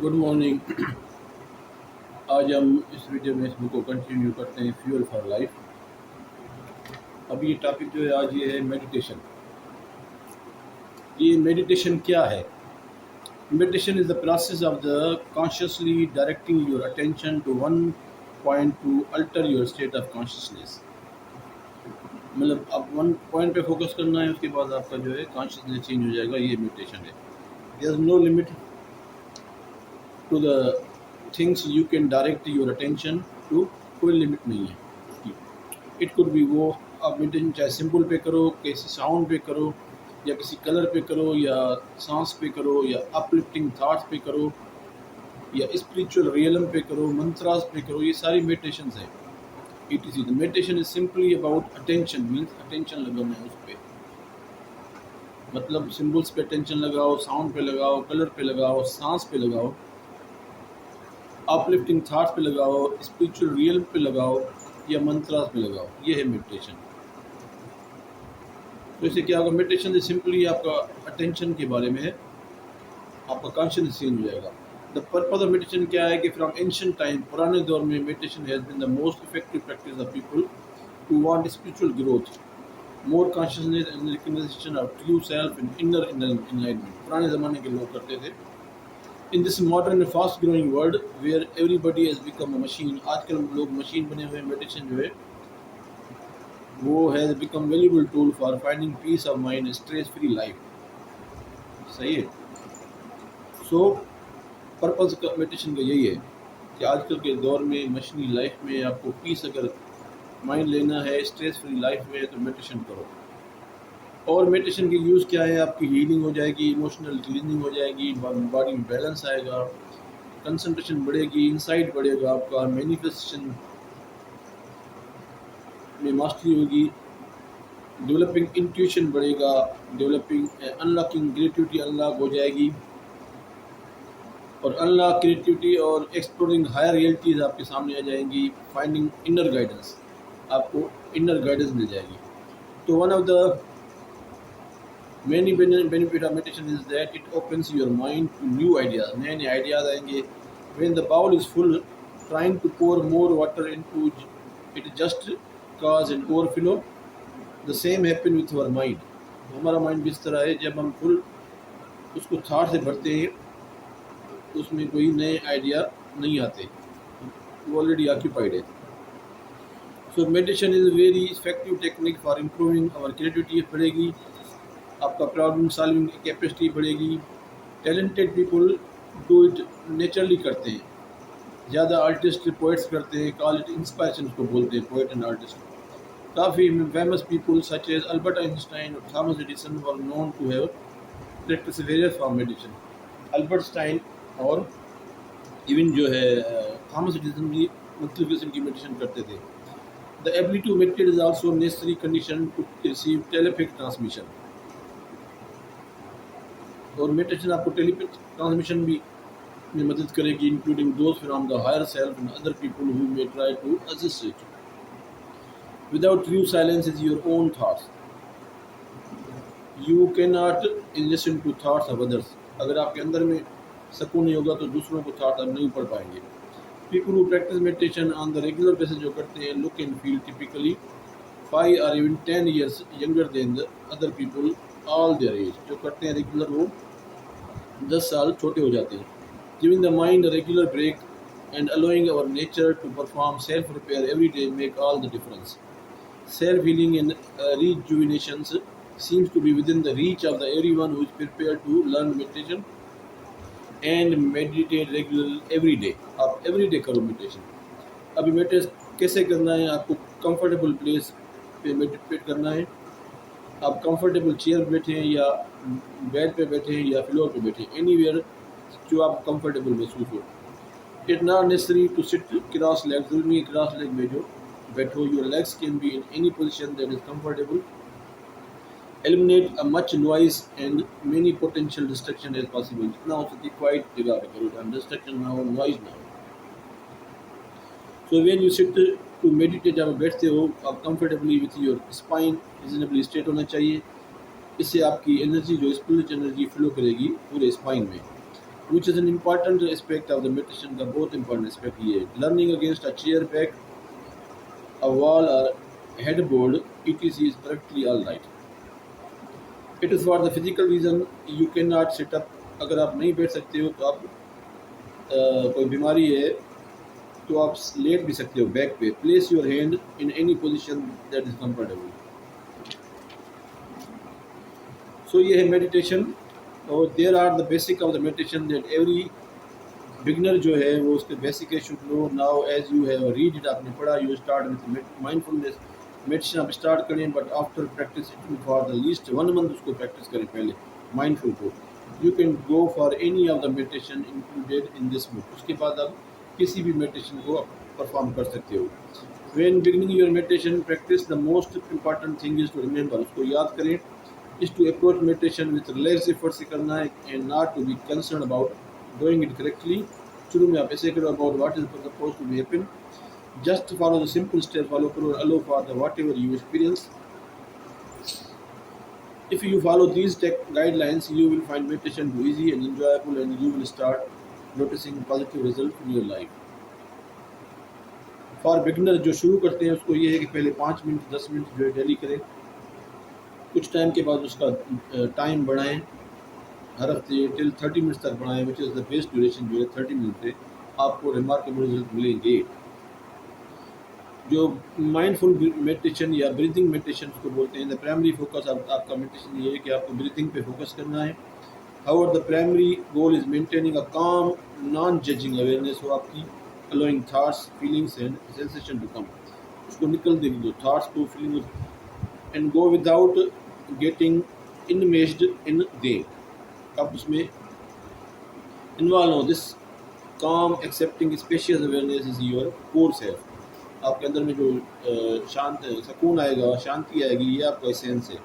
Good morning. आज हम इस वीडियो में इस बुक को कंटिन्यू करते हैं, फ्यूल फॉर लाइफ। अब ये टॉपिक जो है आज ये है मेडिटेशन। ये मेडिटेशन क्या है? Meditation is the process of the consciously directing your attention to one point to alter your state of consciousness. मतलब आप वन पॉइंट पे फोकस करना है, उसके बाद आपका जो है कॉन्शियसनेस चेंज हो जाएगा। ये मेडिटेशन है। There is no limit to the things you can direct your attention to. कोई लिमिट नहीं है उसकी। इट कुड बी वो आप मेडिटेशन चाहे सिंपल पे करो, किसी साउंड पे करो, या किसी कलर पे करो, या सांस पे करो, या अपलिफ्टिंग थॉट्स पे करो, या स्पिरिचुअल रियलम पे करो, मंत्रास पे करो। ये सारी मेडिटेशंस हैं। ETC meditation is simply about attention, means attention लगाना है उस पर। मतलब सिंबल्स पे अटेंशन लगाओ, साउंड पे लगाओ, कलर पे लगाओ, सांस पे लगाओ, अपलिफ्टिंग थॉट्स पे लगाओ, स्पिरिचुअल रियल पे लगाओ, या मंत्रास पे लगाओ। ये है मेडिटेशन। तो इससे क्या होगा? मेडिटेशन सिंपली आपका अटेंशन के बारे में है, आपका कॉन्शियस चेंज हो जाएगा। द पर्पज ऑफ मेडिटेशन क्या है कि फ्रॉम एंशिएंट टाइम, पुराने दौर में meditation has been the most effective practice of people to want spiritual growth, more consciousness and recognition of true self and inner enlightenment. पुराने ज़माने के लोग करते थे। In this modern and fast growing world where everybody has become a machine, आजकल लोग machine बने हुए हैं। मेडिटेशन जो है वो has become valuable tool for finding peace of mind, stress free life. सही है। सो पर्पज़ का मेडिटेशन का यही है कि आजकल के दौर में, मशीनी लाइफ में, आपको पीस अगर माइंड लेना है, स्ट्रेस फ्री लाइफ में, तो मेडिटेशन करो। और मेडिटेशन की यूज़ क्या है? आपकी हीलिंग हो जाएगी, इमोशनल क्लीनिंग हो जाएगी, बॉडी में बैलेंस आएगा, कंसंट्रेशन बढ़ेगी, इंसाइट बढ़ेगा, आपका मैनिफेस्टेशन में मास्टरी होगी, डेवलपिंग इंट्यूशन बढ़ेगा, डेवलपिंग अनलॉकिंग क्रिएटिविटी अनलॉक हो जाएगी, और अनलॉक क्रिएटिविटी और एक्सप्लोरिंग हायर रियलिटीज़ आपके सामने आ जाएंगी। फाइंडिंग इनर गाइडेंस, आपको इनर गाइडेंस मिल जाएगी। तो one of the many benefit of meditation is that it opens your mind to new ideas. नए नए आइडियाज़ आएंगे। When the bowl is full, trying to pour more water into it just cause an overflow. The same happen with our mind. हमारा mind भी इस तरह है, जब हम फुल उसको थाट से भरते हैं, उसमें कोई नए आइडिया नहीं आते, वो ऑलरेडी ऑक्यूपाइड है। So meditation is very effective technique for improving our creativity बढ़ेगी, आपका प्रॉब्लम सॉल्विंग कैपेसिटी बढ़ेगी। Talented people do it naturally करते हैं, ज़्यादा आर्टिस्ट पोइट्स करते हैं, कॉल इट इंस्पायरेशन को बोलते हैं, पोइट एंड आर्टिस्ट। काफ़ी famous people such as Albert Einstein और Thomas Edison were known to have practice various form meditation. Albert Stein और इवन जो है थॉमस एडिसन भी मुख्तलिफ किस्म की मेडिटेशन करते थे। The ability to meditate is also necessary condition to receive telepathic transmission. और मेडिटेशन आपको टेलीपैथिक ट्रांसमिशन भी में मदद करेगी, including those from the higher self and other people who may try to assist it. Without true silence is your own thoughts, you can not listen to thoughts of others. अगर आपके अंदर में सुकून नहीं होगा तो दूसरों को थॉट आप नहीं पढ़ पाएंगे। People who practice meditation on the regular basis जो करते हैं, look and feel typically 5 or even 10 years younger than the other people all their age। जो करते हैं रेगुलर वो 10 साल छोटे हो जाते हैं। Giving the mind a regular break and allowing our nature to perform self-repair every day make all the difference. Self-healing and rejuvenation seems to be within the reach of the everyone who is prepared to learn meditation and meditate regularly every day। आप every day करो meditation। अभी meditate कैसे करना है? आपको comfortable place पे meditate करना है। आप कंफर्टेबल चेयर पे बैठे हैं, या बेड पे बैठे हैं, या फ्लोर पे बैठे हैं, एनीवेयर जो आप कंफर्टेबल महसूस हो। It not necessary to sit cross leg, जरूरी नहीं क्रॉस लेग में जो बैठो। Your legs can be in any position that is comfortable. Eliminate a much noise and many potential distraction as possible. जितना हो सके क्वाइट जगह पे करो, डिस्ट्रैक्शन ना हो, नॉइज ना हो। So when you sit to meditate, जब आप बैठते हो, आप comfortably with your spine reasonably straight होना चाहिए। इससे आपकी एनर्जी जो स्पिरिचुअल एनर्जी फ्लो करेगी पूरे स्पाइन में। Which is an important aspect of the meditation का बहुत इंपॉर्टेंट एस्पेक्ट ये है। Learning against a chair back, a wall और headboard etc is perfectly all right. It is for the physical reason you can not sit up. अगर आप नहीं बैठ सकते हो तो आप कोई बीमारी है तो आप लेट भी सकते हो बैक पे। Place your hand in any position that is comfortable. So ये है मेडिटेशन और there are the basic of the meditation that every beginner जो है वो उसके basic should know. Now as you have read it, आपने पढ़ा, you start with mindfulness meditation आप स्टार्ट करें, but after practice for the least 1 month उसको practice करें पहले माइंडफुल को। You can go for any of the meditation included in this book. उसके बाद आप किसी भी मेडिटेशन को परफॉर्म कर सकते हो। When beginning your meditation practice the most important thing is to remember, उसको याद करें, is to approach meditation with relax effort से करना है and not to be concern about doing it correctly. शुरू में आप ऐसे करो about what is suppose to be happen, just follow the simple step follow करो, allow for the whatever you experience. If you follow these guidelines, you will find meditation too easy and enjoyable, and you will start noticing positive results in your life. For beginner जो शुरू करते हैं उसको ये है कि पहले 5 minute 10 minute जो है डेली करें, कुछ टाइम के बाद उसका टाइम बढ़ाएं, हर हफ्ते टिल 30 मिनट्स तक बढ़ाएं, which is the best duration जो है 30 मिनट है। आपको रिमार्केबल रिजल्ट मिलेंगे। जो माइंडफुल मेडिटेशन या ब्रीथिंग मेडिटेशन को बोलते हैं, द प्राइमरी फोकस आपका मेडिटेशन ये है कि आपको ब्रीथिंग पे फोकस करना है। However the primary goal is maintaining a calm non judging awareness, हो आपकी allowing thoughts feelings and sensation to come, उसको निकल देंगे जो थाट्स को feeling and go without getting enmeshed in they. आप उसमें इन्वॉल्व हो। This calm accepting spacious awareness is your core self. आपके अंदर में जो शांत सुकून आएगा, शांति आएगी, ये आपका एसेंस है,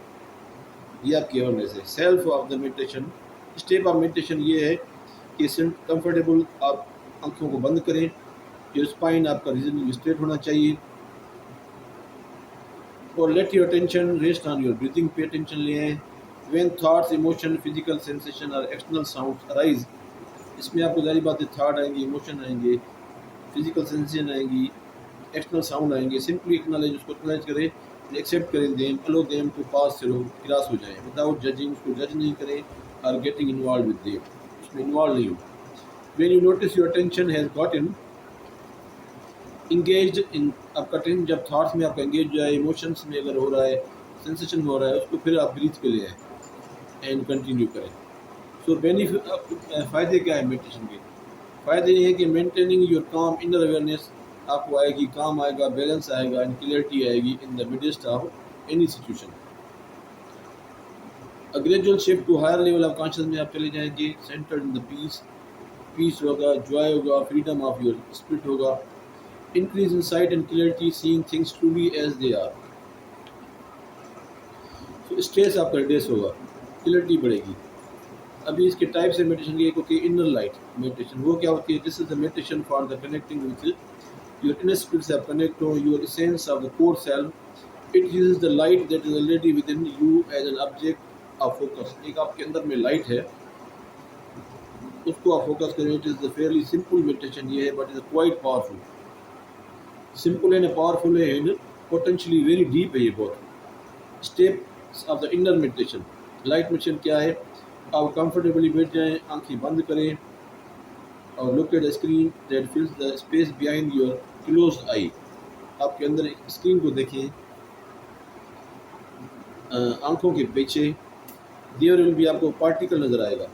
ये आपकी अवेयरनेस है। Self of the meditation, step of meditation ये है कि कंफर्टेबल आप आंखों को बंद करें, योर स्पाइन आपका रीजनली स्ट्रेट होना चाहिए और late your attention rest on your breathing pay attention ले आए। When thoughts emotion physical sensation और एक्सटर्नल साउंड्स अराइज, इसमें आपको जारी बात है थॉट आएंगे, इमोशन आएंगे, फिजिकल सेंसेशन आएंगी, एक्सटर्नल साउंड आएंगे, सिंपली एक्नॉलेज, उसको एक्नॉलेज करें, एक्सेप्ट करें, them allow them to pass through, cross हो जाएं विदाउट जजिंग, उसको जज नहीं करें और गेटिंग इन्वॉल्व विद देम, उसमें इन्वॉल्व नहीं हो। When you notice your attention has gotten engaged in, आपका अटेंशन जब थॉट्स में आपका इंगेज हो जाए, इमोशंस में अगर हो रहा है, सेंसेशन हो रहा है, उसको फिर आप ब्रीथ पे ले आए एंड कंटिन्यू करें। सो बेनिफिट फ़ायदे क्या है मेडिटेशन के? फ़ायदे ये हैं कि maintaining your calm inner awareness, आपको आएगी, काम आएगा, बैलेंस आएगा एंड क्लियरिटी आएगी in the midst of any situation. A gradual shift to higher level of conscious में आप चले जाएंगे, centred in the peace, peace होगा, जॉय होगा, फ्रीडम ऑफ योर स्पिरिट होगा, increase in sight and clarity, seeing things truly as they are. तो stress आपका reduce होगा, क्लियरिटी बढ़ेगी। अभी इसके टाइप से मेडिटेशन की एक होती है इनर लाइट मेडिटेशन, वो क्या होती है? This is the meditation for the connecting with your inner spirit से आप connect हो, your essence of the core self. It uses the light that is already within you as an object of focus. एक आपके अंदर में light है, उसको आप फोकस करें। It is the Fairlie simple meditation ये है, but is quite powerful. Simple and powerful है एंड पोटेंशियली वेरी डीप है ये बहुत। Steps of the inner meditation, light meditation क्या है? आप कंफर्टेबली बैठ जाएं, आंखें बंद करें और look at the screen that fills the space behind your closed eye. आपके अंदर एक स्क्रीन को देखें, आंखों के पीछे देयर विल बी आपको पार्टिकल नज़र आएगा,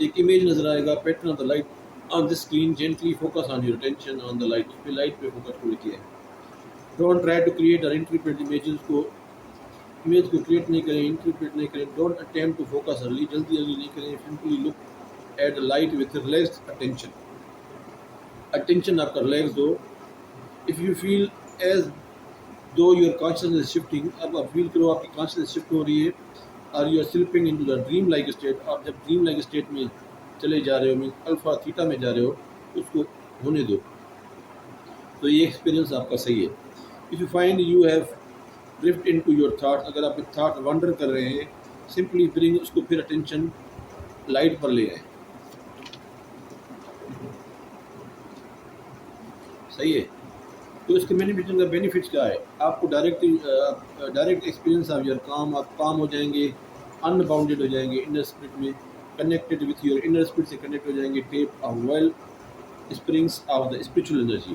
एक इमेज नज़र आएगा, pattern of the light on the screen, gently focus on your attention on the light, उस पर लाइट पे फोकस को लिखिए। डोंट ट्राई टू क्रिएट और इंटरप्रेट इमेजेस को, इमेज को क्रिएट नहीं करें, इंटरप्रेट नहीं करें। Don't attempt to focus early, जल्दी नहीं करें। Simply look at the light with relaxed attention, attention आपका रिलैक्स दो। If you feel as though your consciousness shifting, अब आप फील करो आपकी कॉन्शियसनेस शिफ्ट हो रही है, और you are slipping into the dream like state, आप जब ड्रीम लाइक स्टेट में चले जा रहे हो, मीन अल्फा थीटा में जा रहे हो, उसको होने दो। तो ये एक्सपीरियंस आपका सही है। If you find you have drift into your thought, अगर आप थाट वंडर कर रहे हैं, सिंपली ब्रिंग, उसको फिर अटेंशन लाइट पर ले आए। सही है। तो इसके मैनिफेस्टेशन का बेनिफिट्स क्या है? आपको डायरेक्ट एक्सपीरियंस ऑफ योर काम, आप काम हो जाएंगे, अनबाउंडेड हो जाएंगे इनर स्पिरिट में, connected with your inner spirit से कनेक्ट हो जाएंगे, tape of well springs of the spiritual energy.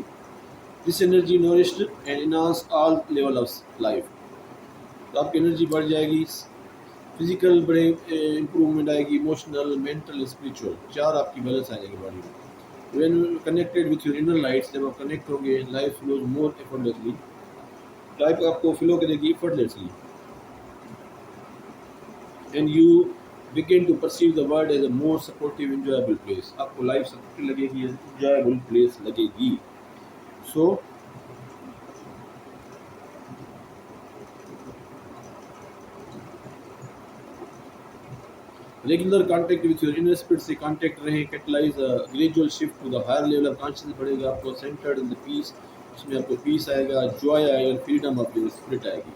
This energy nourished and enhanced all level of life. तो आपकी एनर्जी बढ़ जाएगी, फिजिकल बड़े इम्प्रूवमेंट आएगी, इमोशनल, मेंटल, स्पिरिचुअल, चार आपकी बैलेंस आ जाएगी बॉडी में। When connected with your inner lights, जब आप कनेक्ट होंगे, लाइफ फ्लोज मोर एफर्टलेसली, लाइफ आपको फ्लो करेगी effortlessly, and you begin to perceive the world as a more supportive, enjoyable place. आपको लाइफ सपोर्टिव लगेगी, enjoyable place लगेगी. So regular contact with your inner spirit से contact रहें, catalyse gradual shift to the higher level of consciousness बढ़ेगा, आपको centred in the piece, उसमें आपको piece आएगा, जॉय आएगा, फ्रीडम ऑफ योर स्पिरिट आएगी.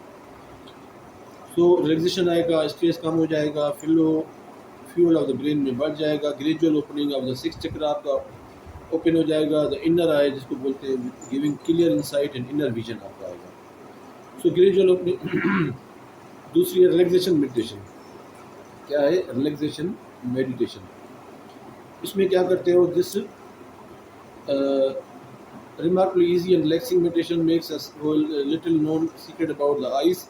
तो रिलैक्सेशन आएगा, स्ट्रेस कम हो जाएगा, फ्यूल ऑफ द ब्रेन में बढ़ जाएगा, gradual opening of the six चक्र आपका ओपन हो जाएगा, द इनर आई जिसको बोलते हैं, giving clear insight and inner vision आपका आएगा. सो ग्रेजुअल ओपनिंग. दूसरी है रिलैक्सेशन मेडिटेशन. क्या है रिलैक्सेशन मेडिटेशन? इसमें क्या करते हो? This remarkably easy and relaxing meditation makes us little known secret about the eyes,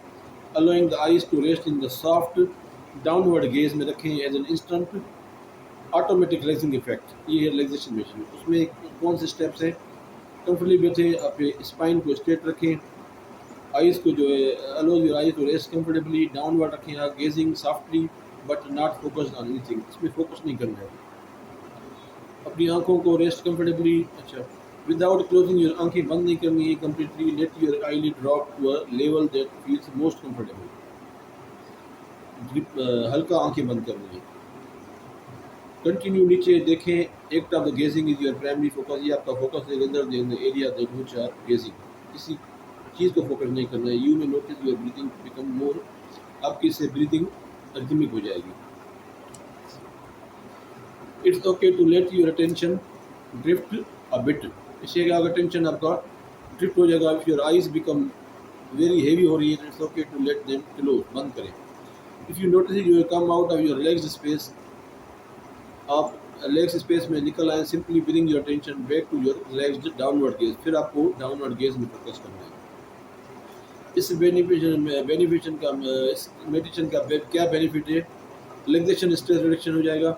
allowing the eyes to rest in the soft downward gaze में रखें as an instant automatic relaxing effect. ये है relaxation meditation. उसमें कौन से steps हैं? Comfortably बैठे, अपने स्पाइन को स्ट्रेट रखें, आइज़ को जो है allow your eyes to rest comfortably, downward रखें, gazing softly but not focused on anything. इसमें फोकस नहीं करना है, अपनी आंखों को रेस्ट कंफर्टेबली. अच्छा, विदाउट क्लोजिंग योर, आंखें बंद नहीं करनी है completely. Let your eyelid drop to a level that feels most comfortable. हल्का आंखें बंद करनी है. कंटिन्यू नीचे देखें. Act of the gazing is your primary focus. ये आपका फोकस है अंदर the area that which are gazing. किसी चीज़ को फोकस नहीं करना है. You may notice your breathing become more. आपकी इससे ब्रीथिंग रिदमिक हो जाएगी. It's okay to let your attention drift a bit. इससे अगर अटेंशन आपका ड्रिफ्ट हो जाएगा, if your eyes become very heavy हो रही है, it's okay to let them close, बंद करें. If you notice you come out of your relaxed space, आप रिलैक्स स्पेस में निकल आए, simply bring your attention back to your relaxed downward gaze. फिर आपको डाउनवर्ड गेज में फोकस करना है. इस बेनिफिशन का, इस मेडिटेशन का क्या बेनिफिट है? रिलैक्सेशन, स्ट्रेस रिडक्शन हो जाएगा.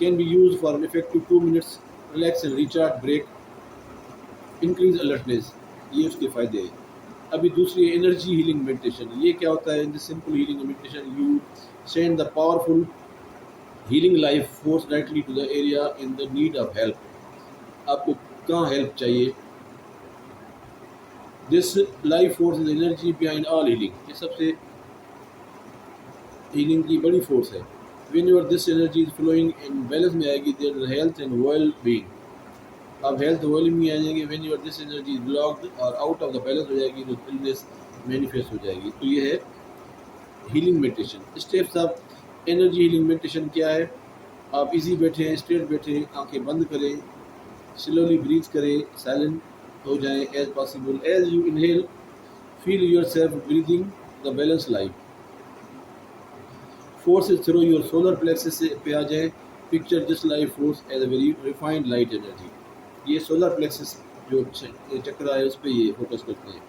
Can be use for effective 2 minutes, relax and recharge, break, increase alertness. ये उसके फ़ायदे हैं. अभी दूसरी एनर्जी हीलिंग मेडिटेशन. ये क्या होता है? In the simple healing meditation you send the powerful healing life force directly to the area in the need of help. आपको कहाँ हेल्प चाहिए? This life force is energy behind all healing. ये सबसे healing की बड़ी force है. When your this energy is flowing in balance में आएगी, there health and well being. आप हेल्थ वेल में आ जाएंगे. When your this energy is blocked और आउट ऑफ द बैलेंस हो जाएगी, तो इलनेस मैनिफेस्ट हो जाएगी. तो ये है healing meditation. Steps of energy healing meditation क्या है? आप इजी बैठें, स्ट्रेट बैठें, आंखें बंद करें, स्लोली ब्रीथ करें, साइलेंट हो जाएं as possible. As you inhale feel your self breathing the balance life. Forces through your solar plexus पे आ जाएं. Picture this life force as a very refined light energy. ये सोलर प्लेक्सस जो चक्र है उस पर ये फोकस करते हैं.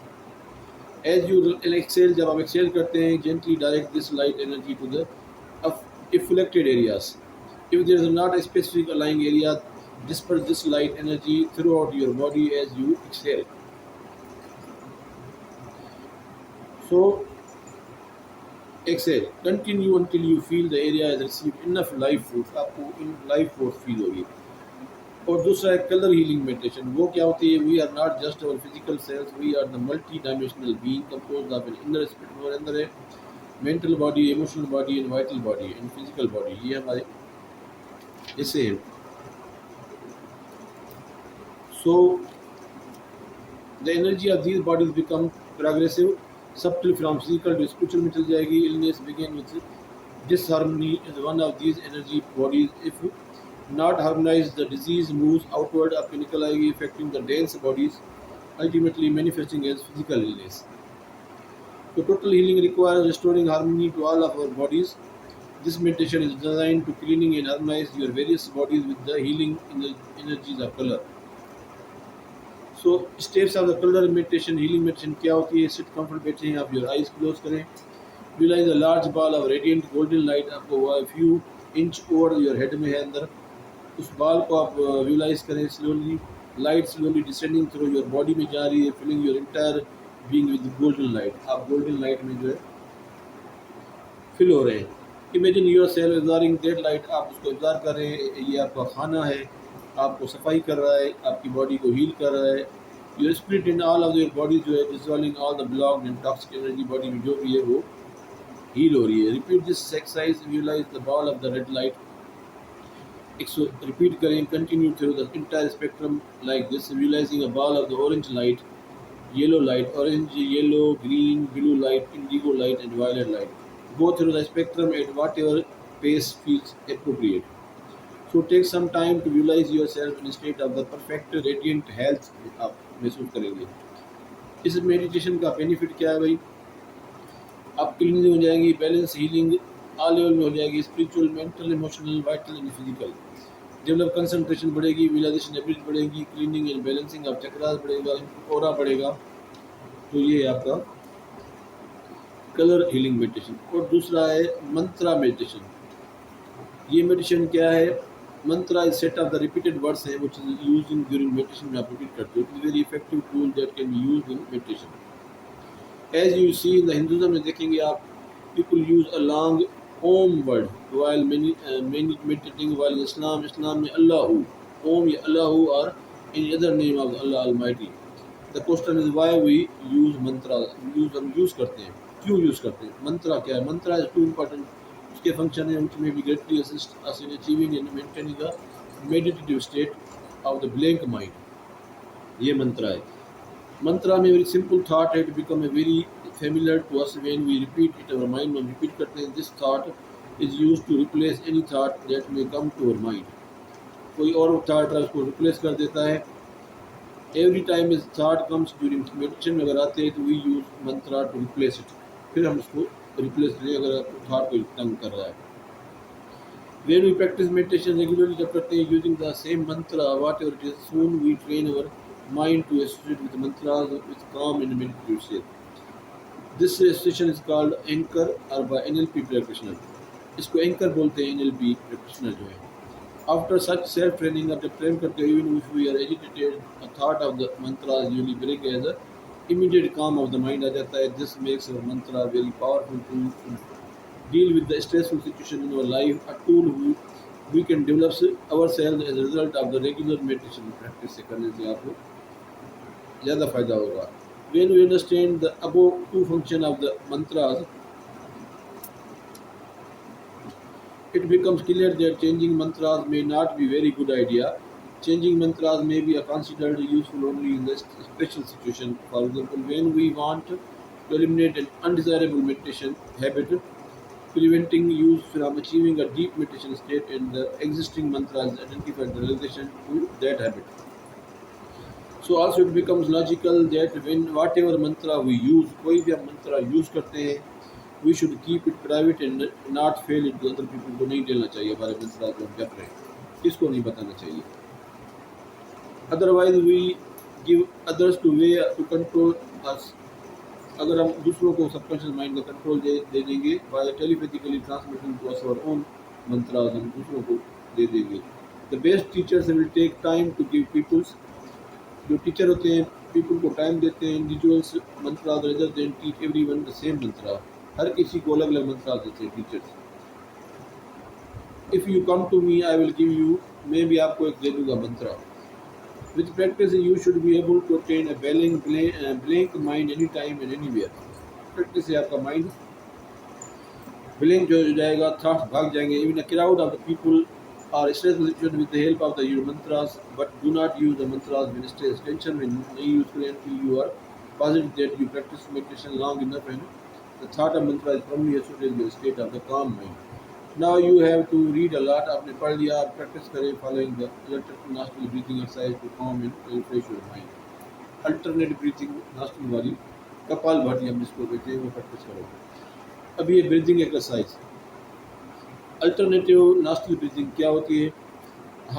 एज यू एक्सेल, जब आप एक्सेल करते हैं, gently direct this light energy to the afflicted areas. If there is not a specific aligning area, disperse this light energy throughout your body as you exhale. So exhale, continue until you feel the area has received enough life force. आपको इन life force feel होगी. और दूसरा है colour healing meditation. वो क्या होती है? We are not just our physical cells, we are the multi dimensional being composed of an inner spirit. हमारे अंदर है mental body, emotional body and vital body and physical body. ये हमारे इससे है. So the energy of these bodies become progressive, subtle from physical to spiritual में चल जाएगी. Illness begin with disharmony is one of these energy bodies. If Not harmonize, the disease moves outward, आपके निकल आएगी, affecting the dense bodies, ultimately manifesting as physical illness. So total healing requires restoring harmony to all of our bodies. This meditation is designed to cleaning and harmonize your various bodies with the healing energies of color. So steps of the color meditation, healing meditation क्या होती है? Sit comfortable बैठे हैं आप, your eyes close करें. Visualize a large ball of radiant golden light, आपको a few inch over your head में है अंदर. उस बॉल को आप विजुलाइज करें slowly. Light slowly descending through your body में जा रही है, filling your entire being with golden light. आप गोल्डन लाइट में जो है फिल हो रहे हैं. Imagine your self absorbing that light, आप उसको एब्जॉर्ब कर रहे हैं. ये आपका खाना है, आपको सफाई कर रहा है, आपकी बॉडी को हील कर रहा है. Your spirit in all of your body जो है dissolving all the blocked and toxic energy body में जो भी है वो हील हो रही है. Repeat this exercise, visualize the ball of the red light. Repeat करें, continue through the entire spectrum like this, visualizing a ball of the orange light, yellow light, orange, yellow, green, blue light, indigo light and violet light. Go through the spectrum at whatever pace feels appropriate. So take some time to visualize yourself in a state of the perfect radiant health. आप महसूस करेंगे. इस meditation का benefit क्या है भाई? आप cleaning हो जाएंगी, बैलेंस हीलिंग ऑल लेवल में हो जाएगी, spiritual, mental, emotional, vital and physical. Develop concentration बढ़ेगी, विजुअलाइजेशन एबिलिटी बढ़ेगी, cleaning and balancing of chakras बढ़ेगा, ऑरा बढ़ेगा. तो ये आपका कलर हीलिंग मेडिटेशन. और दूसरा है मंत्रा मेडिटेशन. ये मेडिटेशन क्या है? मंत्रा is set of the repeated words हैं which is used in during meditation में आप रिपीट करते हो. It is very effective tool that can be used in meditation. As you see in the Hinduism में देखेंगे आप, people use a long Om word while meditating, while in Islam में अल्लाहू, ओम या अल्लाहू और in other name of Allah almighty. The question is why we use mantra. हम use करते हैं, क्यों यूज़ करते हैं? मंत्रा क्या है? मंत्रा इज टू इम्पॉर्टेंट. उसके फंक्शन है, उनमें भी greatly assist us in achieving and maintaining the meditative state of the blank mind. ये मंत्रा है. मंत्रा में वेरी सिंपल थॉट है, to become a very familiar to us when we repeat it our mind. हम repeat करते हैं. This thought is use to replace any thought that may come to our mind. कोई और thought है उसको replace कर देता है. Every time is thought comes during meditation में अगर आते हैं तो we use mantra to replace it. फिर हम उसको रिप्लेस करें अगर थॉट को तंग कर रहा है. When we practice meditation regularly जब करते हैं using the same mantra whatever it is, soon we train our mind to associate with mantras with calm and meditative state. This association is called anchor और by NLP practitioner. इसको anchor बोलते हैं NLP practitioner जो है. After such self training, अब जब train करते हैं, even if we are agitated, a thought of the mantra usually break as a immediate calm of the mind आ जाता है. This makes our mantra very powerful to deal with the stressful situation in our life. A tool we can develop ourselves as a result of the regular meditation practice से करने से आपको ज़्यादा फायदा होगा. When we understand the above two function of the mantras, it becomes clear that changing mantras may not be very good idea. Changing mantras may be considered useful only in the special situation. For example, when we want to eliminate an undesirable meditation habit, preventing use from achieving a deep meditation state, and the existing mantras identify the relation to that habit. So also it becomes logical that when whatever mantra we use, कोई भी हम मंत्रा use करते हैं, we should keep it private and not fail it to other people. को नहीं देना चाहिए हमारे मंत्रा जो हम जप रहे हैं, किसको नहीं बताना चाहिए. Otherwise we give others to way to control us. अगर हम दूसरों को सबकॉन्शियस माइंड का कंट्रोल दे देंगे by telepathically transmitting to us our own mantra, हम दूसरों को दे देंगे. The best teachers will take time to give peoples. जो टीचर होते हैं पीपल को टाइम देते हैं. Individuals mantra rather than teach everyone the same mantra. हर किसी को अलग अलग मंत्रा देते हैं teachers. If you come to me I will give you, मैं भी आपको एक दे दूँगा मंत्रा. With practice, you should be able to obtain a blank mind anytime and anywhere. Practice से आपका mind blank जो हो जाएगा, thoughts भाग जाएंगे. Even a crowd of the people are stressful situation with the help of the your mantras, but do not use the mantras when stress tension. When you use currently, you are positive that you practice meditation long enough, and the thought of mantra is firmly associated with the state of the calm mind. Now you have to read a lot, आपने पढ़ लिया, आप practice करें following the nostril breathing exercise to calm in refresh your mind. Alternate breathing nostril वाली कपाल भाती हम जिसको कहते हैं वो प्रैक्टिस करो। अब ये breathing exercise alternative nostril breathing क्या होती है?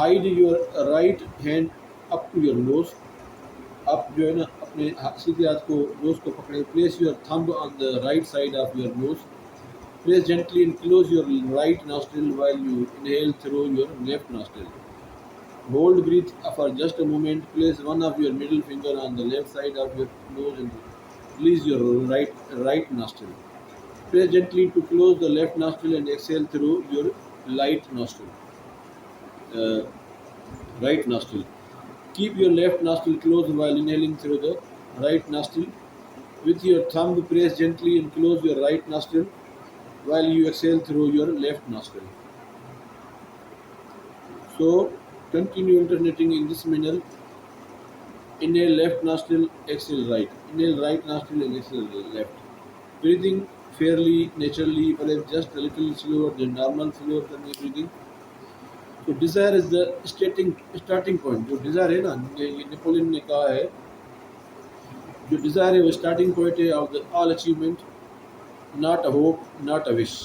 Hide your right hand up to your nose, आप जो है ना अपने सीधे हाथ को नोज को पकड़े। Place your thumb on the right side of your nose, place gently and close your right nostril while you inhale through your left nostril. Hold breath for just a moment. Place one of your middle finger on the left side of your nose and release your right nostril. Press gently to close the left nostril and exhale through your light nostril. Uh, right nostril. Keep your left nostril closed while inhaling through the right nostril. With your thumb, press gently and close your right nostril while you exhale through your left nostril. So, continue alternating in this manner. Inhale left nostril, exhale right. Inhale right nostril and exhale left. Breathing fairly, naturally, perhaps just a little slower than normal, slower than your breathing. तो desire is the starting point. जो desire है ना, ये Napoleon ने कहा है, जो desire है वो स्टार्टिंग पॉइंट है of the all achievement, not a hope, not a wish,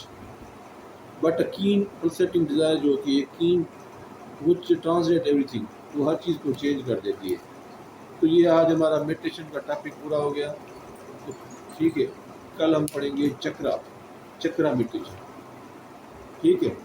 but a keen pulsating desire जो होती है, कीन विच ट्रांसलेट एवरीथिंग, वो हर चीज़ को चेंज कर देती है। तो ये आज हमारा मेडिटेशन का टॉपिक पूरा हो गया। तो ठीक है, कल हम पढ़ेंगे चक्रा मेडिटेशन। ठीक है।